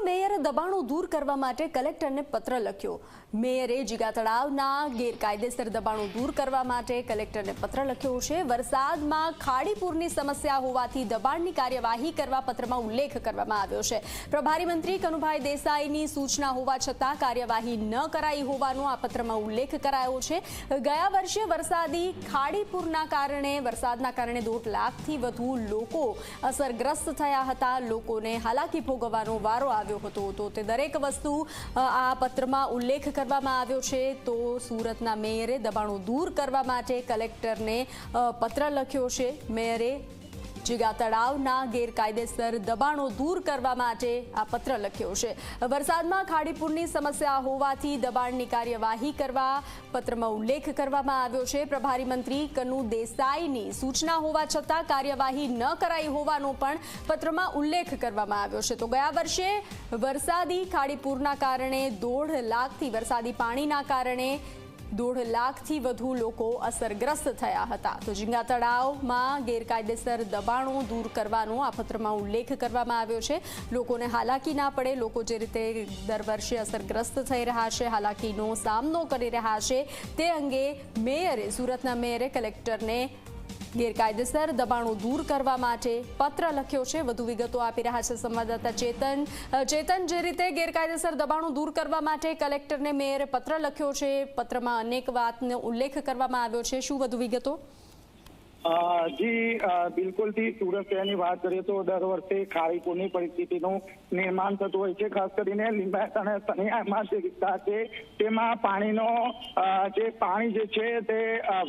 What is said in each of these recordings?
મેયરે દબાણો દૂર કરવા માટે કલેક્ટરને પત્ર લખ્યો। મેયરે જીગા તળાવના ગેરકાયદેસર દબાણો દૂર કરવા માટે કલેક્ટરને પત્ર લખ્યો છે। વરસાદમાં ખાડીપૂરની સમસ્યા હોવાથી દબાણની કાર્યવાહી કરવા પત્રમાં ઉલ્લેખ કરવામાં આવ્યો છે। પ્રભારી મંત્રી કનુભાઈ દેસાઈની સૂચના હોવા છતાં કાર્યવાહી ન કરાઈ હોવાનો આ પત્રમાં ઉલ્લેખ કરાયો છે। ગયા વર્ષે વરસાદી ખાડીપૂરના કારણે વરસાદના કારણે 1.5 લાખથી વધુ લોકો અસરગ્રસ્ત થયા હતા। લોકોને હાલાકી ભોગવવાનો વારો આવ્યો હતો। તો તે દરેક વસ્તુ આ પત્રમાં ઉલ્લેખ કરવામાં આવ્યો છે। તો સુરતના મેયરે દબાણો દૂર કરવા માટે કલેક્ટરને પત્ર લખ્યો છે। મેયરે જીગા તળાવના ગેરકાયદેસર દબાણો દૂર કરવા માટે આ પત્ર લખ્યો છે। વરસાદમાં ખાડીપૂરની સમસ્યા હોવાથી દબાણની કાર્યવાહી કરવા પત્રમાં ઉલ્લેખ કરવામાં આવ્યો છે। પ્રભારી મંત્રી કનુ દેસાઈની સૂચના હોવા છતાં કાર્યવાહી ન કરાઈ હોવાનો પણ પત્રમાં ઉલ્લેખ કરવામાં આવ્યો છે। તો ગયા વર્ષે વરસાદી ખાડીપૂરના કારણે 1.5 લાખથી વરસાદી પાણીના કારણે 1.5 લાખથી વધુ લોકો અસરગ્રસ્ત થયા હતા। તો જીગા તળાવમાં ગેરકાયદેસર દબાણો દૂર કરવાનો આ પત્રમાં ઉલ્લેખ કરવામાં આવ્યો છે। લોકોને હાલાકી ના પડે, લોકો જે રીતે દર વર્ષે અસરગ્રસ્ત થઈ રહ્યા છે, હાલાકીનો સામનો કરી રહ્યા છે, તે અંગે સુરતના મેયરે કલેક્ટરને ગેરકાયદેસર દબાણો દૂર કરવા માટે પત્ર લખ્યો છે। વધુ વિગતો આપી રહ્યા છે સંવાદદાતા ચેતન। જે રીતે ગેરકાયદેસર દબાણો દૂર કરવા માટે કલેક્ટરને મેયરે પત્ર લખ્યો છે, પત્રમાં અનેક વાતનો ઉલ્લેખ કરવામાં આવ્યો છે, શું વધુ વિગતો? જી બિલકુલ થી સુરત શહેરની વાત કરીએ તો દર વર્ષે ખાડીપૂરની પરિસ્થિતિનું નિર્માણ થતું હોય છે। ખાસ કરીને લિંબાયત અને સનિયામાં જે વિસ્તાર છે તેમાં પાણી જે છે તે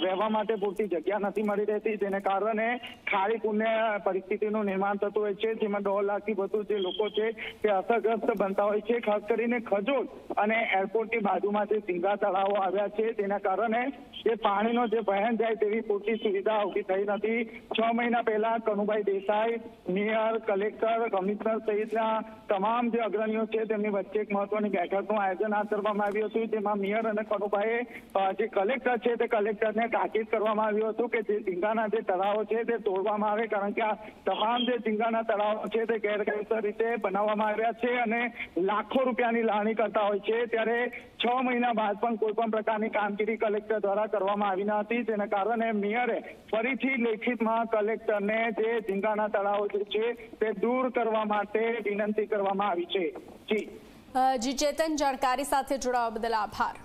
વહેવા માટે પૂરતી જગ્યા નથી મળી રહેતી, જેને કારણે ખાડીપૂરની પરિસ્થિતિનું નિર્માણ થતું હોય છે, જેમાં 1.5 લાખથી વધુ જે લોકો છે તે અસરગ્રસ્ત બનતા હોય છે। ખાસ કરીને ખજોદ અને એરપોર્ટની બાજુમાં જે જીગા તળાવો આવ્યા છે તેના કારણે જે પાણીનો જે વહેણ જાય તેવી પૂરતી સુવિધા ઉભી થઈ નથી। 6 મહિના પહેલા Kanubhai Desai, mayor, collector, commissioner સહિતના તમામ જે અગ્રણીઓ છે તેમની વચ્ચે એક મહત્વની બેઠકનું આયોજન હાથ ધરવામાં આવ્યું હતું, જેમાં મેયર અને કનુભાઈએ જે કલેક્ટર છે તે કલેક્ટરને તાકીદ કરવામાં આવ્યું હતું કે જે ઝીંગાના જે તળાવો છે તે તોડવામાં આવે, કારણ કે આ તમામ જે ઝીંગાના તળાવો છે તે ગેરકાયદેસર રીતે બનાવવામાં આવ્યા છે અને લાખો રૂપિયાની લાગણી કરતા હોય છે। ત્યારે 6 મહિના બાદ પણ કોઈ પણ પ્રકારની કામગીરી કલેક્ટર દ્વારા કરવામાં આવી ન હતી, જેના કારણે મેયરે ફરીથી લેખિતમાં કલેક્ટરને જે ઝીંગાના તળાવો છે તે દૂર કરવા માટે વિનંતી કરવામાં આવી છે। જી ચેતન, જાણકારી સાથે જોડાવા બદલ આભાર।